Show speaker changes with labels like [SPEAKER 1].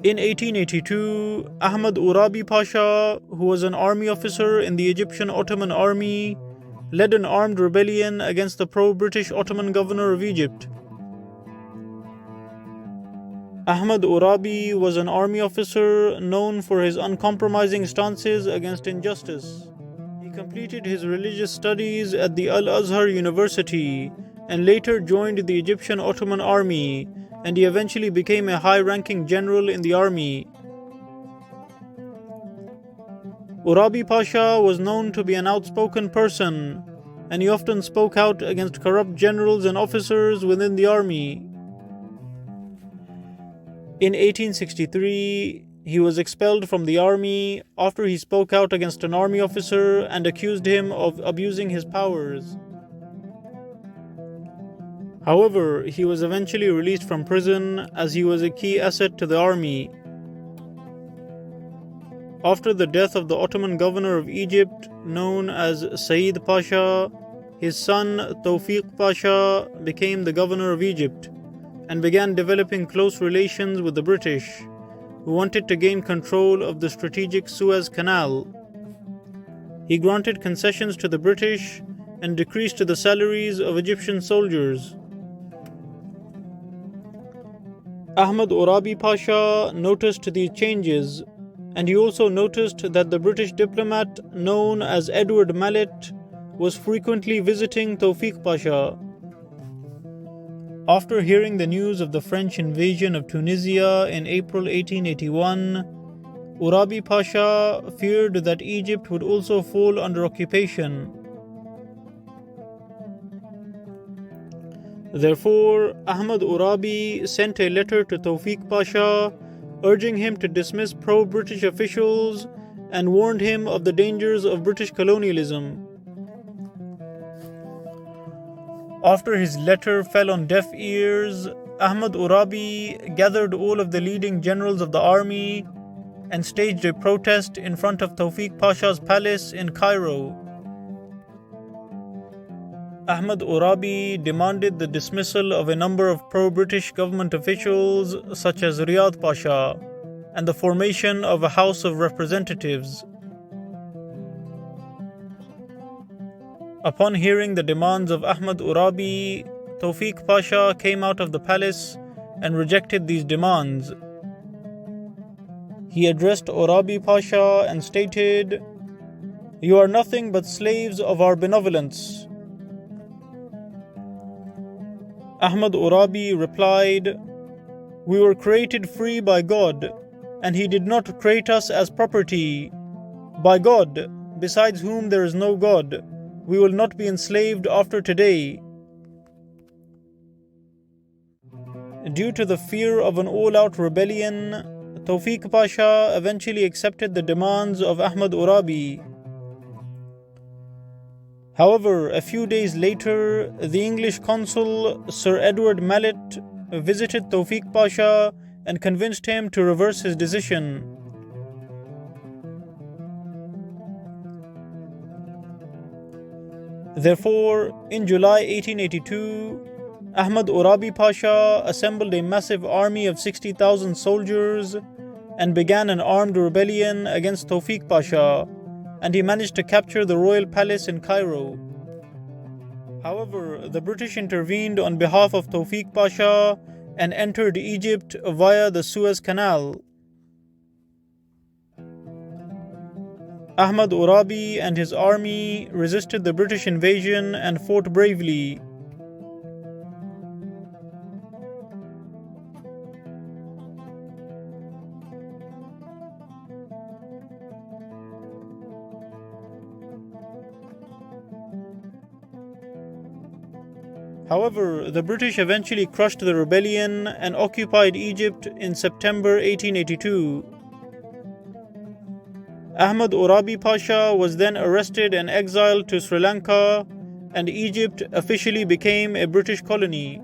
[SPEAKER 1] In 1882, Ahmed Urabi Pasha, who was an army officer in the Egyptian Ottoman army, led an armed rebellion against the pro-British Ottoman governor of Egypt. Ahmed Urabi was an army officer known for his uncompromising stances against injustice. He completed his religious studies at the Al-Azhar University and later joined the Egyptian Ottoman army, and he eventually became a high-ranking general in the army. Urabi Pasha was known to be an outspoken person, and he often spoke out against corrupt generals and officers within the army. In 1863, he was expelled from the army after he spoke out against an army officer and accused him of abusing his powers. However, he was eventually released from prison as he was a key asset to the army. After the death of the Ottoman governor of Egypt, known as Said Pasha, his son Tawfiq Pasha became the governor of Egypt and began developing close relations with the British, who wanted to gain control of the strategic Suez Canal. He granted concessions to the British and decreased the salaries of Egyptian soldiers. Ahmed Urabi Pasha noticed these changes, and he also noticed that the British diplomat known as Edward Mallet was frequently visiting Tawfiq Pasha. After hearing the news of the French invasion of Tunisia in April 1881, Urabi Pasha feared that Egypt would also fall under occupation. Therefore, Ahmed Urabi sent a letter to Tawfiq Pasha urging him to dismiss pro-British officials and warned him of the dangers of British colonialism. After his letter fell on deaf ears, Ahmed Urabi gathered all of the leading generals of the army and staged a protest in front of Tawfiq Pasha's palace in Cairo. Ahmed Urabi demanded the dismissal of a number of pro-British government officials such as Riyad Pasha and the formation of a House of Representatives. Upon hearing the demands of Ahmed Urabi, Tawfiq Pasha came out of the palace and rejected these demands. He addressed Urabi Pasha and stated, "You are nothing but slaves of our benevolence." Ahmed Urabi replied, "We were created free by God, and He did not create us as property. By God, besides whom there is no God, we will not be enslaved after today." Due to the fear of an all-out rebellion, Tawfiq Pasha eventually accepted the demands of Ahmed Urabi. However, a few days later, the English consul Sir Edward Mallet visited Tawfiq Pasha and convinced him to reverse his decision. Therefore, in July 1882, Ahmed Urabi Pasha assembled a massive army of 60,000 soldiers and began an armed rebellion against Tawfiq Pasha, and he managed to capture the royal palace in Cairo. However, the British intervened on behalf of Tawfiq Pasha and entered Egypt via the Suez Canal. Ahmed Urabi and his army resisted the British invasion and fought bravely. However, the British eventually crushed the rebellion and occupied Egypt in September 1882. Ahmed Urabi Pasha was then arrested and exiled to Sri Lanka, and Egypt officially became a British colony.